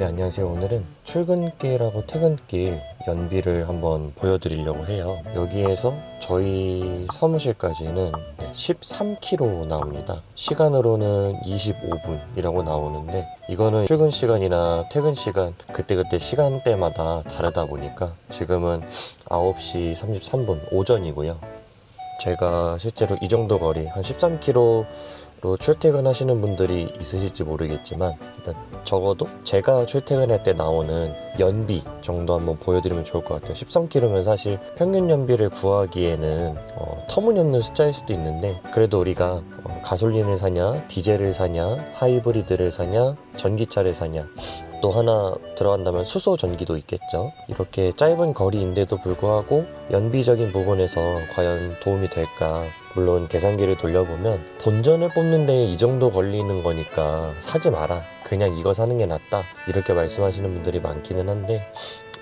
네, 안녕하세요. 오늘은 출근길하고 퇴근길 연비를 한번 보여드리려고 해요. 여기에서 저희 사무실까지는 13km 나옵니다. 시간으로는 25분이라고 나오는데 이거는 출근 시간이나 퇴근 시간 그때그때 시간대마다 다르다 보니까 지금은 9시 33분 오전이고요. 제가 실제로 이 정도 거리 한 13km로 출퇴근하시는 분들이 있으실지 모르겠지만 일단 적어도 제가 출퇴근할 때 나오는 연비 정도 한번 보여드리면 좋을 것 같아요. 13km면 사실 평균 연비를 구하기에는 터무니없는 숫자일 수도 있는데 그래도 우리가 가솔린을 사냐 디젤을 사냐 하이브리드를 사냐 전기차를 사냐 또 하나 들어간다면 수소 전기도 있겠죠. 이렇게 짧은 거리인데도 불구하고 연비적인 부분에서 과연 도움이 될까. 물론 계산기를 돌려보면 본전을 뽑는 데에 이 정도 걸리는 거니까 사지 마라, 그냥 이거 사는 게 낫다, 이렇게 말씀하시는 분들이 많기는 한데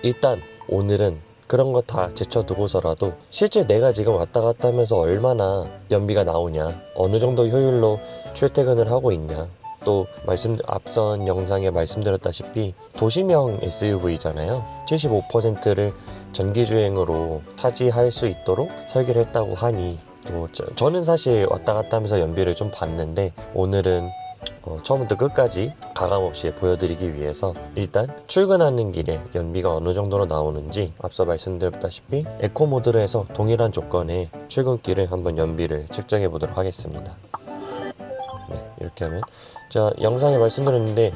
일단 오늘은 그런 거 다 제쳐두고서라도 실제 내가 지금 왔다 갔다 하면서 얼마나 연비가 나오냐, 어느 정도 효율로 출퇴근을 하고 있냐, 또 앞선 영상에 말씀드렸다시피 도시명 SUV잖아요. 75%를 전기주행으로 타지할 수 있도록 설계를 했다고 하니 또 저는 사실 왔다 갔다 하면서 연비를 좀 봤는데 오늘은 처음부터 끝까지 가감없이 보여드리기 위해서 일단 출근하는 길에 연비가 어느 정도로 나오는지 앞서 말씀드렸다시피 에코 모드로 해서 동일한 조건의 출근길을 한번 연비를 측정해 보도록 하겠습니다. 네, 이렇게 하면 제가 영상에 말씀드렸는데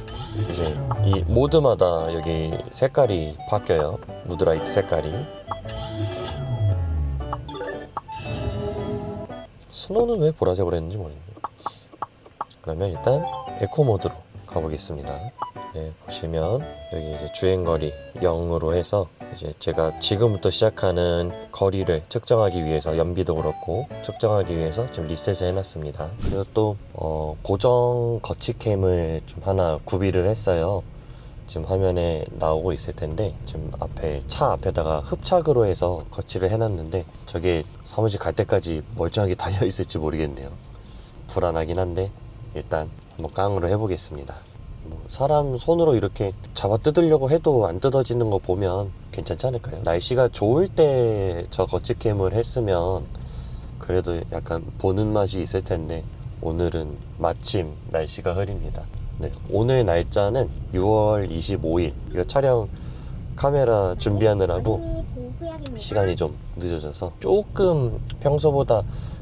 이제 이 모드마다 여기 색깔이 바뀌어요. 무드라이트 색깔이. 스노우는 왜 보라색으로 했는지 모르겠네요. 그러면 일단 에코 모드로 가보겠습니다. 네, 보시면 여기 이제 주행거리 0으로 해서 이제 제가 지금부터 시작하는 거리를 측정하기 위해서 연비도 그렇고 측정하기 위해서 지금 리셋을 해놨습니다. 그리고 또 고정 거치캠을 좀 하나 구비를 했어요. 지금 화면에 나오고 있을 텐데 지금 차 앞에다가 흡착으로 해서 거치를 해놨는데 저게 사무실 갈 때까지 멀쩡하게 달려 있을지 모르겠네요. 불안하긴 한데 일단 한번 깡으로 해보겠습니다. 사람 손으로 이렇게 잡아 뜯으려고 해도 안 뜯어지는 거 보면 괜찮지 않을까요? 날씨가 좋을 때 저 거치캠을 했으면 그래도 약간 보는 맛이 있을 텐데 오늘은 마침 날씨가 흐립니다. 네, 오늘 날짜는 6월 25일. 이거 촬영 카메라 준비하느라고 시간이 좀 늦어져서 조금 평소보다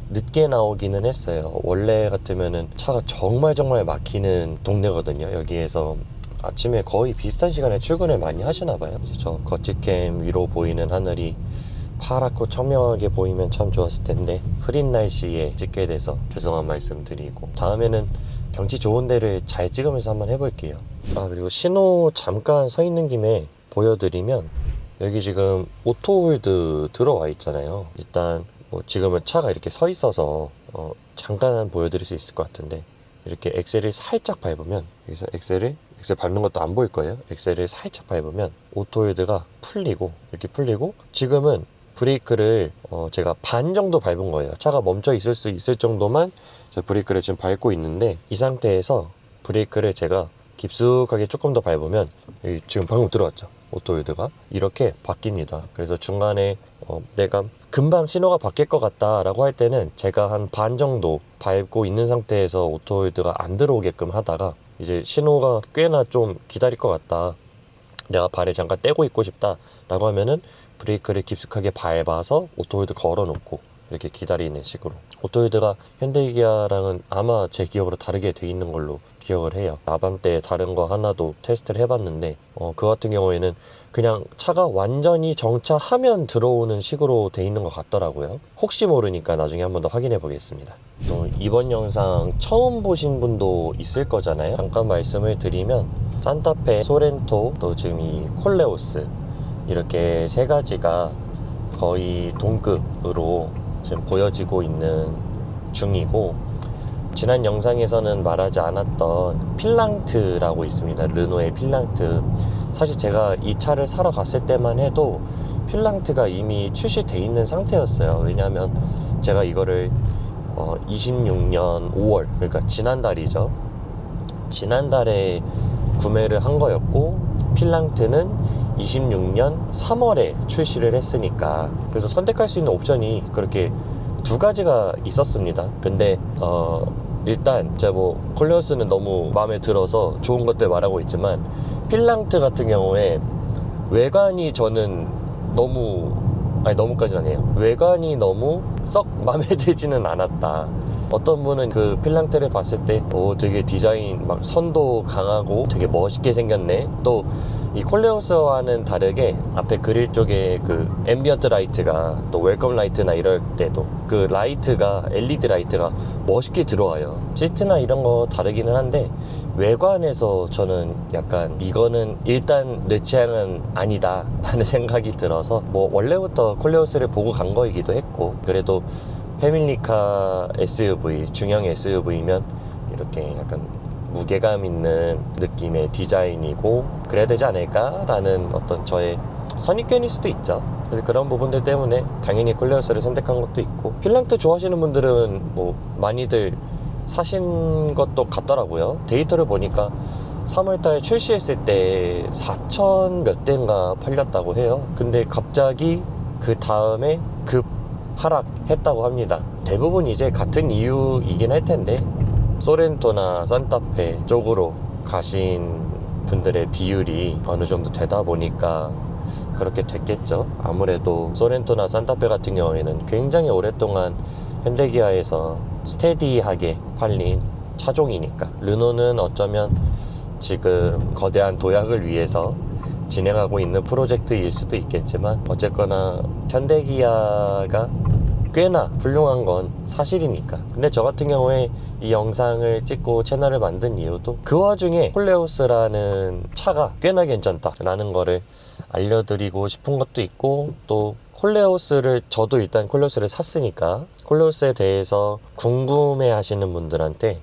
늦게 나오기는 했어요. 원래 같으면은 차가 정말 막히는 동네거든요. 여기에서 아침에 거의 비슷한 시간에 출근을 많이 하시나 봐요. 이제 저 거치캠 위로 보이는 하늘이 파랗고 청명하게 보이면 참 좋았을 텐데 흐린 날씨에 찍게 돼서 죄송한 말씀 드리고 다음에는 경치 좋은 데를 잘 찍으면서 한번 해볼게요. 그리고 신호 잠깐 서 있는 김에 보여드리면 여기 지금 오토홀드 들어와 있잖아요. 일단 지금은 차가 이렇게 서 있어서 잠깐 보여드릴 수 있을 것 같은데 이렇게 엑셀을 살짝 밟으면 여기서 엑셀 밟는 것도 안 보일 거예요. 엑셀을 살짝 밟으면 오토홀드가 이렇게 풀리고 지금은 브레이크를 제가 반 정도 밟은 거예요. 차가 멈춰 있을 수 있을 정도만 저 브레이크를 지금 밟고 있는데 이 상태에서 브레이크를 제가 깊숙하게 조금 더 밟으면 지금 방금 들어왔죠. 오토홀드가 이렇게 바뀝니다. 그래서 중간에 내가 금방 신호가 바뀔 것 같다 라고 할 때는 제가 한 반 정도 밟고 있는 상태에서 오토홀드가 안 들어오게끔 하다가 이제 신호가 꽤나 좀 기다릴 것 같다, 내가 발을 잠깐 떼고 있고 싶다 라고 하면은 브레이크를 깊숙하게 밟아서 오토홀드 걸어 놓고 이렇게 기다리는 식으로. 오토홀드가 현대기아랑은 아마 제 기억으로 다르게 돼 있는 걸로 기억을 해요. 아반떼 다른 거 하나도 테스트를 해봤는데 그 같은 경우에는 그냥 차가 완전히 정차하면 들어오는 식으로 돼 있는 것 같더라고요. 혹시 모르니까 나중에 한번 더 확인해 보겠습니다. 또 이번 영상 처음 보신 분도 있을 거잖아요. 잠깐 말씀을 드리면 산타페, 소렌토, 또 지금 이 콜레오스 이렇게 세 가지가 거의 동급으로 지금 보여지고 있는 중이고, 지난 영상에서는 말하지 않았던 필랑트라고 있습니다. 르노의 필랑트. 사실 제가 이 차를 사러 갔을 때만 해도 필랑트가 이미 출시돼 있는 상태였어요. 왜냐하면 제가 이거를 26년 5월, 그러니까 지난달이죠. 지난달에 구매를 한 거였고 필랑트는 26년 3월에 출시를 했으니까, 그래서 선택할 수 있는 옵션이 그렇게 두 가지가 있었습니다. 근데 일단 제가 뭐 콜레오스는 너무 마음에 들어서 좋은 것들 말하고 있지만, 필랑트 같은 경우에 외관이 저는 너무까지는 아니에요. 외관이 너무 썩 마음에 들지는 않았다. 어떤 분은 그 필랑트를 봤을 때 되게 디자인 막 선도 강하고 되게 멋있게 생겼네. 또 이 콜레오스와는 다르게 앞에 그릴 쪽에 그 앰비언트 라이트가, 또 웰컴 라이트나 이럴 때도 그 라이트가, LED 라이트가 멋있게 들어와요. 시트나 이런 거 다르기는 한데, 외관에서 저는 약간 이거는 일단 내 취향은 아니다 라는 생각이 들어서, 뭐 원래부터 콜레오스를 보고 간 거이기도 했고, 그래도 패밀리카 SUV, 중형 SUV면 이렇게 약간 무게감 있는 느낌의 디자인이고 그래야 되지 않을까라는 어떤 저의 선입견일 수도 있죠. 그래서 그런 부분들 때문에 당연히 콜레오스를 선택한 것도 있고, 필랑트 좋아하시는 분들은 뭐 많이들 사신 것도 같더라고요. 데이터를 보니까 3월달에 출시했을 때 4천 몇 대인가 팔렸다고 해요. 근데 갑자기 그 다음에 급 하락했다고 합니다. 대부분 이제 같은 이유이긴 할 텐데, 소렌토나 산타페 쪽으로 가신 분들의 비율이 어느 정도 되다 보니까 그렇게 됐겠죠. 아무래도 소렌토나 산타페 같은 경우에는 굉장히 오랫동안 현대기아에서 스테디하게 팔린 차종이니까, 르노는 어쩌면 지금 거대한 도약을 위해서 진행하고 있는 프로젝트일 수도 있겠지만, 어쨌거나 현대기아가 꽤나 훌륭한 건 사실이니까. 근데 저 같은 경우에 이 영상을 찍고 채널을 만든 이유도 그 와중에 콜레오스라는 차가 꽤나 괜찮다라는 거를 알려드리고 싶은 것도 있고, 또 콜레오스를, 저도 일단 콜레오스를 샀으니까 콜레오스에 대해서 궁금해 하시는 분들한테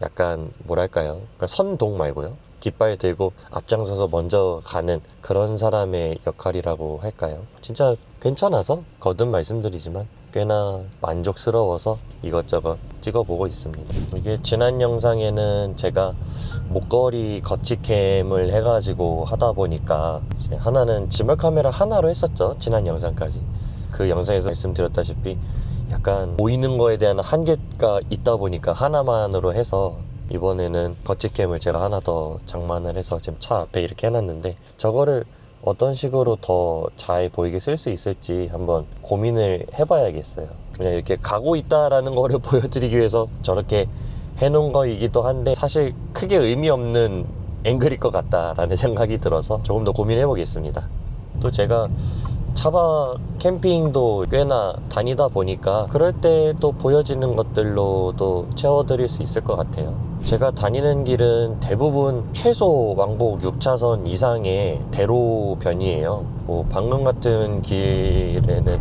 약간 뭐랄까요, 그러니까 선동 말고요, 깃발 들고 앞장서서 먼저 가는 그런 사람의 역할이라고 할까요? 진짜 괜찮아서 거듭 말씀드리지만 꽤나 만족스러워서 이것저것 찍어보고 있습니다. 이게 지난 영상에는 제가 목걸이 거치캠을 해가지고 하다 보니까 이제 하나는 지멀 카메라 하나로 했었죠. 지난 영상까지. 그 영상에서 말씀드렸다시피 약간 보이는 거에 대한 한계가 있다 보니까 하나만으로 해서, 이번에는 거치캠을 제가 하나 더 장만을 해서 지금 차 앞에 이렇게 해놨는데, 저거를 어떤 식으로 더 잘 보이게 쓸 수 있을지 한번 고민을 해봐야겠어요. 그냥 이렇게 가고 있다라는 거를 보여드리기 위해서 저렇게 해놓은 거이기도 한데, 사실 크게 의미 없는 앵글일 것 같다라는 생각이 들어서 조금 더 고민해 보겠습니다. 또 제가 차박 캠핑도 꽤나 다니다 보니까 그럴 때 또 보여지는 것들로도 채워드릴 수 있을 것 같아요. 제가 다니는 길은 대부분 최소 왕복 6차선 이상의 대로변이에요. 뭐 방금 같은 길에는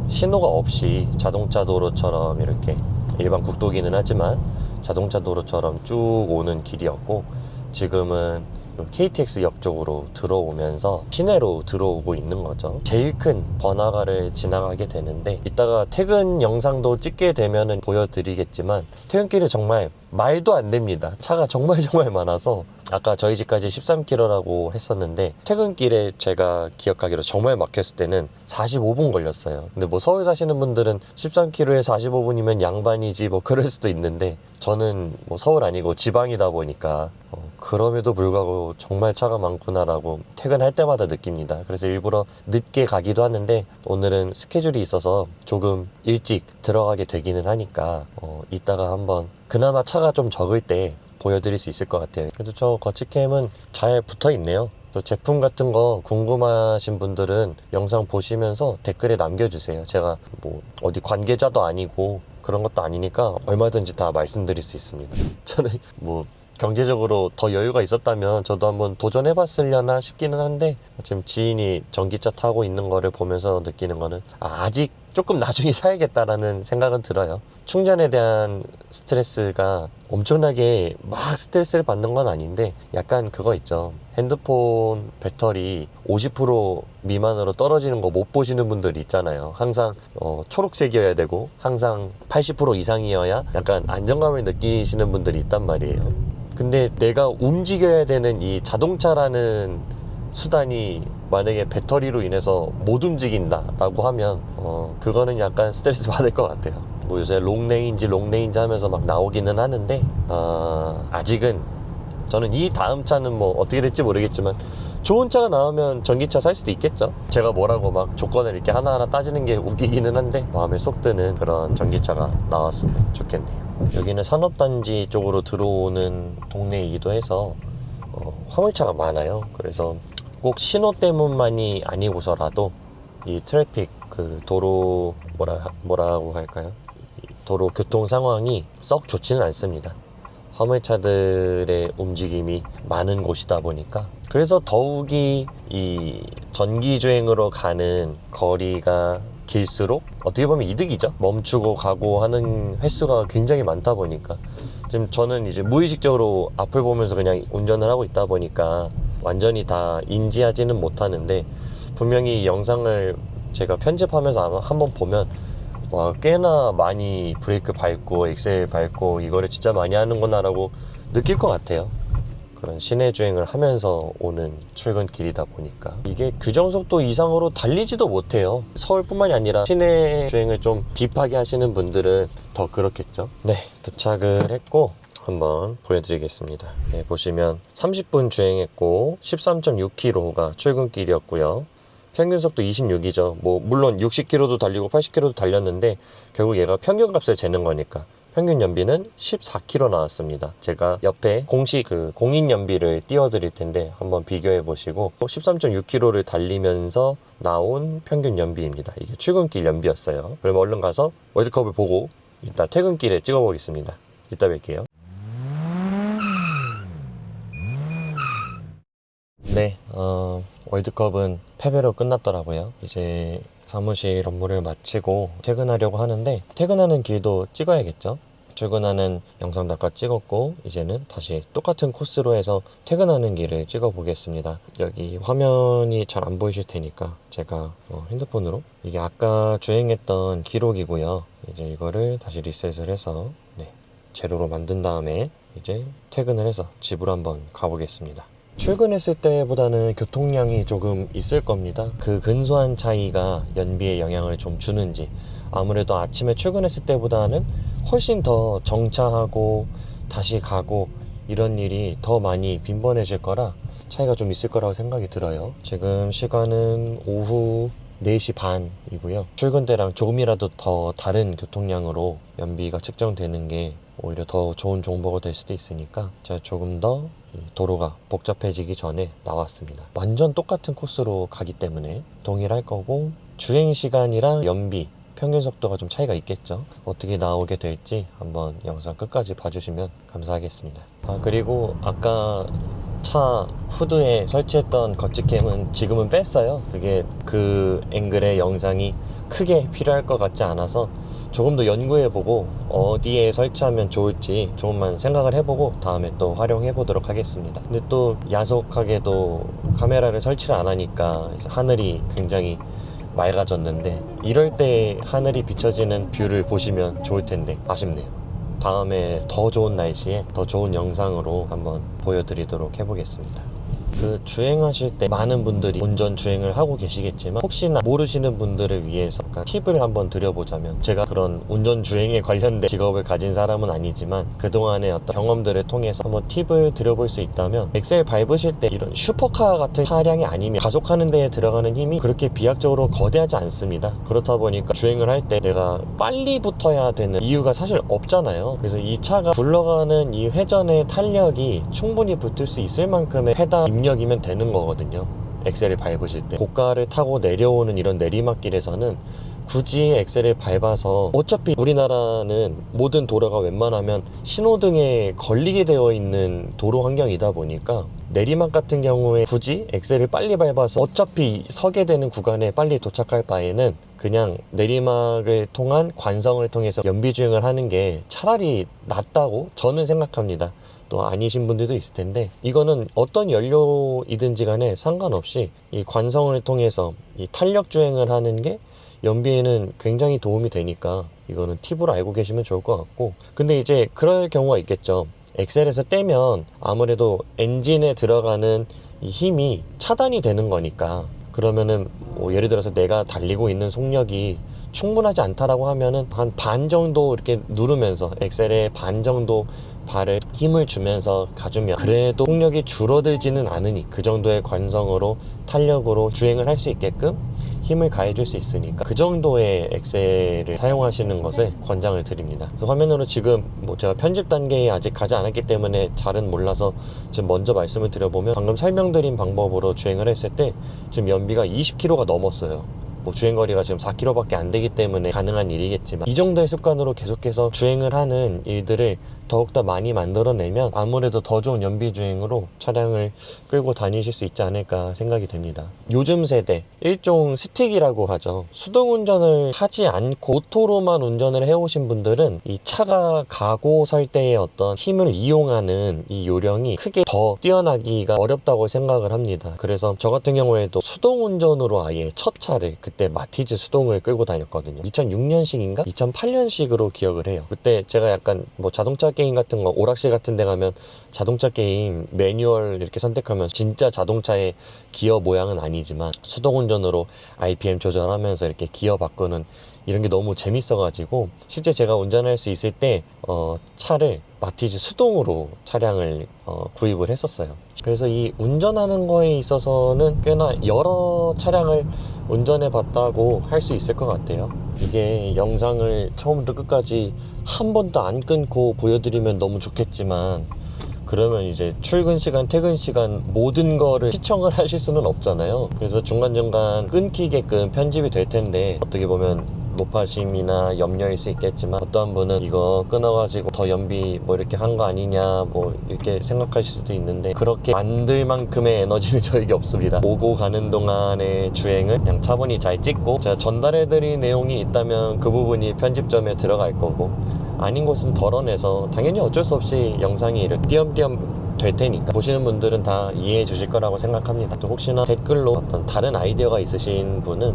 신호가 없이 자동차 도로처럼 이렇게, 일반 국도기는 하지만 자동차 도로처럼 쭉 오는 길이었고, 지금은 KTX 역 쪽으로 들어오면서 시내로 들어오고 있는 거죠. 제일 큰 번화가를 지나가게 되는데, 이따가 퇴근 영상도 찍게 되면은 보여드리겠지만, 퇴근길에 정말 말도 안 됩니다. 차가 정말 많아서, 아까 저희 집까지 13km라고 했었는데 퇴근길에 제가 기억하기로 정말 막혔을 때는 45분 걸렸어요. 근데 뭐 서울 사시는 분들은 13km에 45분이면 양반이지 뭐 그럴 수도 있는데, 저는 뭐 서울 아니고 지방이다 보니까 그럼에도 불구하고 정말 차가 많구나라고 퇴근할 때마다 느낍니다. 그래서 일부러 늦게 가기도 하는데, 오늘은 스케줄이 있어서 조금 일찍 들어가게 되기는 하니까 이따가 한번 그나마 차가 좀 적을 때 보여드릴 수 있을 것 같아요. 그래도 저 거치캠은 잘 붙어 있네요. 또 제품 같은 거 궁금하신 분들은 영상 보시면서 댓글에 남겨주세요. 제가 뭐 어디 관계자도 아니고 그런 것도 아니니까 얼마든지 다 말씀드릴 수 있습니다. 저는 뭐 경제적으로 더 여유가 있었다면 저도 한번 도전해봤으려나 싶기는 한데, 지금 지인이 전기차 타고 있는 거를 보면서 느끼는 거는 아직 조금 나중에 사야겠다라는 생각은 들어요. 충전에 대한 스트레스가 엄청나게 막 스트레스를 받는 건 아닌데, 약간 그거 있죠. 핸드폰 배터리 50% 미만으로 떨어지는 거 못 보시는 분들 있잖아요. 항상 초록색이어야 되고 항상 80% 이상이어야 약간 안정감을 느끼시는 분들이 있단 말이에요. 근데 내가 움직여야 되는 이 자동차라는 수단이 만약에 배터리로 인해서 못 움직인다 라고 하면 그거는 약간 스트레스 받을 것 같아요. 뭐 요새 롱레인지 하면서 막 나오기는 하는데 아직은 저는 이 다음 차는 뭐 어떻게 될지 모르겠지만 좋은 차가 나오면 전기차 살 수도 있겠죠. 제가 뭐라고 막 조건을 이렇게 하나하나 따지는 게 웃기기는 한데 마음에 쏙 드는 그런 전기차가 나왔으면 좋겠네요. 여기는 산업단지 쪽으로 들어오는 동네이기도 해서 화물차가 많아요. 그래서 꼭 신호 때문만이 아니고서라도 이 트래픽 그 도로 뭐라고 할까요? 도로 교통 상황이 썩 좋지는 않습니다. 화물차들의 움직임이 많은 곳이다 보니까 그래서 더욱이 이 전기주행으로 가는 거리가 길수록 어떻게 보면 이득이죠. 멈추고 가고 하는 횟수가 굉장히 많다 보니까 지금 저는 이제 무의식적으로 앞을 보면서 그냥 운전을 하고 있다 보니까 완전히 다 인지하지는 못하는데 분명히 영상을 제가 편집하면서 아마 한번 보면 와, 꽤나 많이 브레이크 밟고 엑셀 밟고 이거를 진짜 많이 하는구나 라고 느낄 것 같아요. 그런 시내 주행을 하면서 오는 출근길이다 보니까 이게 규정속도 이상으로 달리지도 못해요. 서울뿐만이 아니라 시내 주행을 좀 딥하게 하시는 분들은 더 그렇겠죠. 네, 도착을 했고 한번 보여드리겠습니다. 네, 보시면 30분 주행했고 13.6km가 출근길이었고요. 평균 속도 26이죠. 뭐 물론 60km도 달리고 80km도 달렸는데 결국 얘가 평균 값을 재는 거니까 평균 연비는 14km 나왔습니다. 제가 옆에 공식 그 공인 연비를 띄워드릴 텐데 한번 비교해 보시고 13.6km를 달리면서 나온 평균 연비입니다. 이게 출근길 연비였어요. 그러면 얼른 가서 월드컵을 보고 이따 퇴근길에 찍어 보겠습니다. 이따 뵐게요. 네, 월드컵은 패배로 끝났더라고요. 이제 사무실 업무를 마치고 퇴근하려고 하는데 퇴근하는 길도 찍어야겠죠. 출근하는 영상 다 찍었고 이제는 다시 똑같은 코스로 해서 퇴근하는 길을 찍어 보겠습니다. 여기 화면이 잘 안 보이실 테니까 제가 핸드폰으로 이게 아까 주행했던 기록이고요. 이제 이거를 다시 리셋을 해서 제로로 만든 다음에 이제 퇴근을 해서 집으로 한번 가보겠습니다. 출근했을 때보다는 교통량이 조금 있을 겁니다. 그 근소한 차이가 연비에 영향을 좀 주는지 아무래도 아침에 출근했을 때보다는 훨씬 더 정차하고 다시 가고 이런 일이 더 많이 빈번해질 거라 차이가 좀 있을 거라고 생각이 들어요. 지금 시간은 오후 4시 반이고요. 출근 때랑 조금이라도 더 다른 교통량으로 연비가 측정되는 게 오히려 더 좋은 정보가 될 수도 있으니까 제가 조금 더 도로가 복잡해지기 전에 나왔습니다. 완전 똑같은 코스로 가기 때문에 동일할 거고 주행 시간이랑 연비, 평균 속도가 좀 차이가 있겠죠. 어떻게 나오게 될지 한번 영상 끝까지 봐주시면 감사하겠습니다. 그리고 아까 차 후드에 설치했던 거치캠은 지금은 뺐어요. 그게 그 앵글의 영상이 크게 필요할 것 같지 않아서 조금 더 연구해보고 어디에 설치하면 좋을지 조금만 생각을 해보고 다음에 또 활용해보도록 하겠습니다. 근데 또 야속하게도 카메라를 설치를 안 하니까 하늘이 굉장히 맑아졌는데 이럴 때 하늘이 비춰지는 뷰를 보시면 좋을 텐데 아쉽네요. 다음에 더 좋은 날씨에 더 좋은 영상으로 한번 보여드리도록 해보겠습니다. 그 주행하실 때 많은 분들이 운전 주행을 하고 계시겠지만 혹시나 모르시는 분들을 위해서 팁을 한번 드려보자면 제가 그런 운전 주행에 관련된 직업을 가진 사람은 아니지만 그동안의 어떤 경험들을 통해서 한번 팁을 드려볼 수 있다면 엑셀 밟으실 때 이런 슈퍼카 같은 차량이 아니면 가속하는 데에 들어가는 힘이 그렇게 비약적으로 거대하지 않습니다. 그렇다 보니까 주행을 할 때 내가 빨리 붙어야 되는 이유가 사실 없잖아요. 그래서 이 차가 굴러가는 이 회전의 탄력이 충분히 붙을 수 있을 만큼의 페달 입력이면 되는 거거든요. 엑셀을 밟으실 때 고가를 타고 내려오는 이런 내리막길에서는 굳이 엑셀을 밟아서 어차피 우리나라는 모든 도로가 웬만하면 신호등에 걸리게 되어 있는 도로 환경이다 보니까 내리막 같은 경우에 굳이 엑셀을 빨리 밟아서 어차피 서게 되는 구간에 빨리 도착할 바에는 그냥 내리막을 통한 관성을 통해서 연비주행을 하는 게 차라리 낫다고 저는 생각합니다. 또 아니신 분들도 있을 텐데 이거는 어떤 연료이든지 간에 상관없이 이 관성을 통해서 이 탄력 주행을 하는 게 연비에는 굉장히 도움이 되니까 이거는 팁으로 알고 계시면 좋을 것 같고 근데 이제 그럴 경우가 있겠죠. 엑셀에서 떼면 아무래도 엔진에 들어가는 이 힘이 차단이 되는 거니까, 그러면은 뭐 예를 들어서 내가 달리고 있는 속력이 충분하지 않다라고 하면은 한 반 정도 이렇게 누르면서 엑셀에 반 정도 발을 힘을 주면서 가주면 그래도 속력이 줄어들지는 않으니 그 정도의 관성으로 탄력으로 주행을 할 수 있게끔 힘을 가해줄 수 있으니까 그 정도의 엑셀을 사용하시는 것을 권장을 드립니다. 그래서 화면으로 지금 뭐 제가 편집 단계에 아직 가지 않았기 때문에 잘은 몰라서 지금 먼저 말씀을 드려보면, 방금 설명드린 방법으로 주행을 했을 때 지금 연비가 20km가 넘었어요. 뭐 주행거리가 지금 4km밖에 안 되기 때문에 가능한 일이겠지만, 이 정도의 습관으로 계속해서 주행을 하는 일들을 더욱더 많이 만들어내면 아무래도 더 좋은 연비 주행으로 차량을 끌고 다니실 수 있지 않을까 생각이 됩니다. 요즘 세대 일종 스틱이라고 하죠. 수동 운전을 하지 않고 오토로만 운전을 해오신 분들은 이 차가 가고 설 때의 어떤 힘을 이용하는 이 요령이 크게 더 뛰어나기가 어렵다고 생각을 합니다. 그래서 저 같은 경우에도 수동 운전으로 아예 첫 차를 그때 마티즈 수동을 끌고 다녔거든요. 2006년식인가 2008년식으로 기억을 해요. 그때 제가 약간 뭐 자동차 게임 같은 거, 오락실 같은 데 가면 자동차 게임 매뉴얼 이렇게 선택하면 진짜 자동차의 기어 모양은 아니지만 수동 운전으로 RPM 조절하면서 이렇게 기어 바꾸는 이런 게 너무 재밌어가지고 실제 제가 운전할 수 있을 때 차를 마티즈 수동으로 차량을 구입을 했었어요. 그래서 이 운전하는 거에 있어서는 꽤나 여러 차량을 운전해 봤다고 할 수 있을 것 같아요. 이게 영상을 처음부터 끝까지 한 번도 안 끊고 보여드리면 너무 좋겠지만, 그러면 이제 출근 시간, 퇴근 시간 모든 거를 시청을 하실 수는 없잖아요. 그래서 중간중간 끊기게끔 편집이 될 텐데, 어떻게 보면 높아심이나 염려일 수 있겠지만, 어떤 분은 이거 끊어가지고 더 연비 뭐 이렇게 한 거 아니냐 뭐 이렇게 생각하실 수도 있는데, 그렇게 만들 만큼의 에너지는 저에게 없습니다. 오고 가는 동안의 주행을 그냥 차분히 잘 찍고, 제가 전달해드릴 내용이 있다면 그 부분이 편집점에 들어갈 거고, 아닌 곳은 덜어내서 당연히 어쩔 수 없이 영상이 이렇게 띄엄띄엄 될 테니까 보시는 분들은 다 이해해 주실 거라고 생각합니다. 또 혹시나 댓글로 어떤 다른 아이디어가 있으신 분은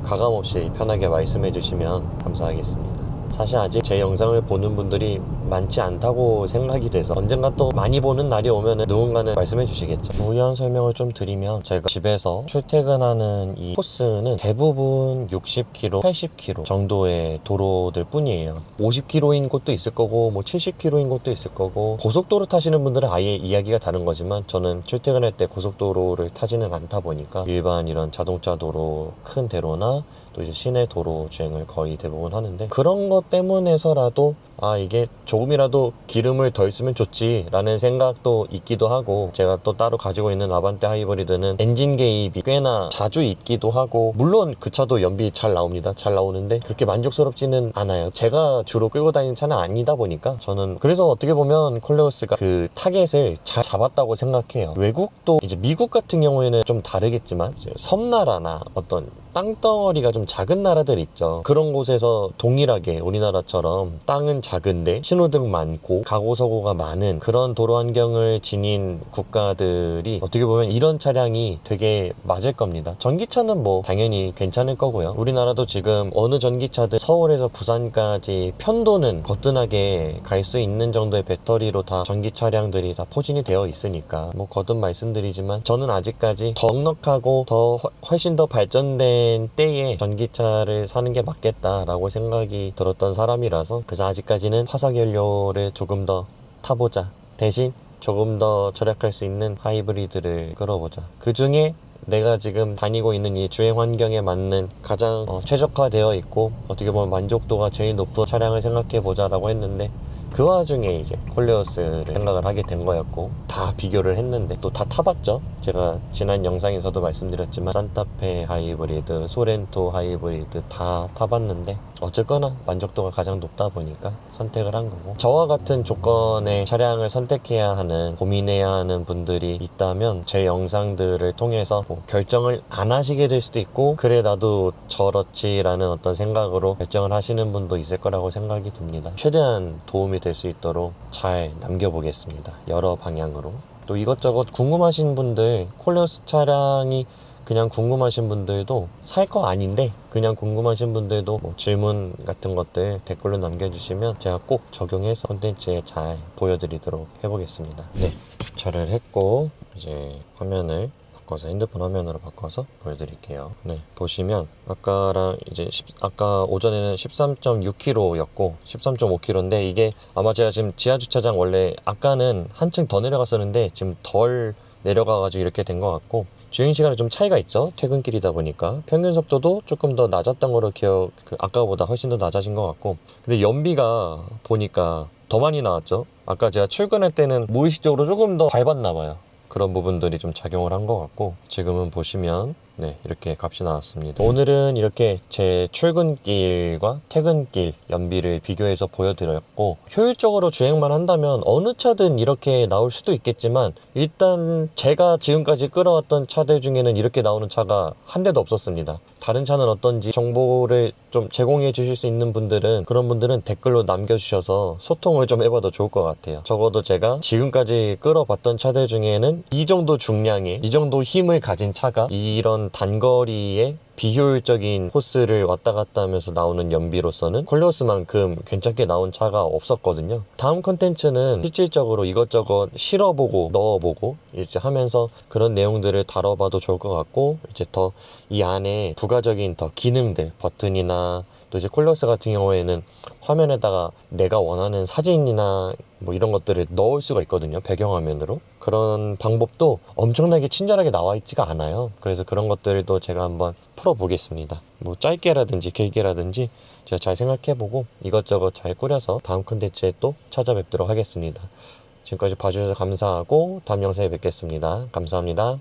가감없이 편하게 말씀해 주시면 감사하겠습니다. 사실 아직 제 영상을 보는 분들이 많지 않다고 생각이 돼서 언젠가 또 많이 보는 날이 오면은 누군가는 말씀해 주시겠죠. 부연 설명을 좀 드리면, 제가 집에서 출퇴근하는 이 코스는 대부분 60km, 80km 정도의 도로들 뿐이에요. 50km인 곳도 있을 거고 뭐 70km인 곳도 있을 거고, 고속도로 타시는 분들은 아예 이야기가 다른 거지만 저는 출퇴근할 때 고속도로를 타지는 않다 보니까 일반 이런 자동차 도로, 큰 대로나 또 이제 시내 도로 주행을 거의 대부분 하는데, 그런 것 때문에서라도 이게 조금이라도 기름을 덜 쓰면 좋지 라는 생각도 있기도 하고, 제가 또 따로 가지고 있는 아반떼 하이브리드는 엔진 개입이 꽤나 자주 있기도 하고, 물론 그 차도 연비 잘 나옵니다. 잘 나오는데 그렇게 만족스럽지는 않아요. 제가 주로 끌고 다니는 차는 아니다 보니까 저는, 그래서 어떻게 보면 콜레오스가 그 타겟을 잘 잡았다고 생각해요. 외국도 이제 미국 같은 경우에는 좀 다르겠지만, 이제 섬나라나 어떤 땅덩어리가 좀 작은 나라들 있죠. 그런 곳에서 동일하게 우리나라처럼 땅은 작은데 신호등 많고 가고서고가 많은 그런 도로 환경을 지닌 국가들이 어떻게 보면 이런 차량이 되게 맞을 겁니다. 전기차는 뭐 당연히 괜찮을 거고요. 우리나라도 지금 어느 전기차든 서울에서 부산까지 편도는 거뜬하게 갈 수 있는 정도의 배터리로 다 전기 차량들이 다 포진이 되어 있으니까, 뭐 거듭 말씀드리지만 저는 아직까지 더 넉넉하고 더 훨씬 더 발전된 때에 전기차를 사는 게 맞겠다라고 생각이 들었던 사람이라서, 그래서 아직까지는 화석연료를 조금 더 타보자, 대신 조금 더 절약할 수 있는 하이브리드를 끌어보자, 그 중에 내가 지금 다니고 있는 이 주행 환경에 맞는 가장 최적화되어 있고 어떻게 보면 만족도가 제일 높은 차량을 생각해보자 라고 했는데, 그 와중에 이제 콜레오스를 생각을 하게 된 거였고, 다 비교를 했는데 또 다 타봤죠. 제가 지난 영상에서도 말씀드렸지만 산타페 하이브리드, 소렌토 하이브리드 다 타봤는데 어쨌거나 만족도가 가장 높다 보니까 선택을 한 거고, 저와 같은 조건의 차량을 선택해야 하는, 고민해야 하는 분들이 있다면 제 영상들을 통해서 뭐 결정을 안 하시게 될 수도 있고, 그래 나도 저렇지 라는 어떤 생각으로 결정을 하시는 분도 있을 거라고 생각이 듭니다. 최대한 도움이 될 수 있도록 잘 남겨보겠습니다. 여러 방향으로. 또 이것저것 궁금하신 분들, 콜레오스 차량이 그냥 궁금하신 분들도 살 거 아닌데 그냥 궁금하신 분들도 뭐 질문 같은 것들 댓글로 남겨주시면 제가 꼭 적용해서 콘텐츠에 잘 보여드리도록 해보겠습니다. 네, 주차를 했고 이제 화면을 바꿔서 핸드폰 화면으로 바꿔서 보여드릴게요. 네, 보시면 아까랑 이제 아까 오전에는 13.6km였고 13.5km인데 이게 아마 제가 지금 지하 주차장 원래 아까는 한층 더 내려갔었는데 지금 덜 내려가가지고 이렇게 된 것 같고 주행시간에 좀 차이가 있죠. 퇴근길이다 보니까 평균 속도도 조금 더 낮았던 거로 아까보다 훨씬 더 낮아진 것 같고 근데 연비가 보니까 더 많이 나왔죠. 아까 제가 출근할 때는 무의식적으로 조금 더 밟았나 봐요. 그런 부분들이 좀 작용을 한 것 같고 지금은 보시면 네, 이렇게 값이 나왔습니다. 오늘은 이렇게 제 출근길과 퇴근길 연비를 비교해서 보여드렸고 효율적으로 주행만 한다면 어느 차든 이렇게 나올 수도 있겠지만 일단 제가 지금까지 끌어왔던 차들 중에는 이렇게 나오는 차가 한 대도 없었습니다. 다른 차는 어떤지 정보를 좀 제공해 주실 수 있는 분들은 그런 분들은 댓글로 남겨주셔서 소통을 좀 해봐도 좋을 것 같아요. 적어도 제가 지금까지 끌어봤던 차들 중에는 이 정도 중량의 이 정도 힘을 가진 차가 이런 단거리에 비효율적인 코스를 왔다 갔다 하면서 나오는 연비로서는 콜리오스만큼 괜찮게 나온 차가 없었거든요. 다음 컨텐츠는 실질적으로 이것저것 실어보고 넣어보고 이제 하면서 그런 내용들을 다뤄봐도 좋을 것 같고 이제 더 이 안에 부가적인 더 기능들 버튼이나 또 이제 콜리오스 같은 경우에는 화면에다가 내가 원하는 사진이나 뭐 이런 것들을 넣을 수가 있거든요. 배경화면으로. 그런 방법도 엄청나게 친절하게 나와 있지가 않아요. 그래서 그런 것들도 제가 한번 풀어보겠습니다. 뭐 짧게라든지 길게라든지 제가 잘 생각해보고 이것저것 잘 꾸려서 다음 컨텐츠에 또 찾아뵙도록 하겠습니다. 지금까지 봐주셔서 감사하고 다음 영상에 뵙겠습니다. 감사합니다.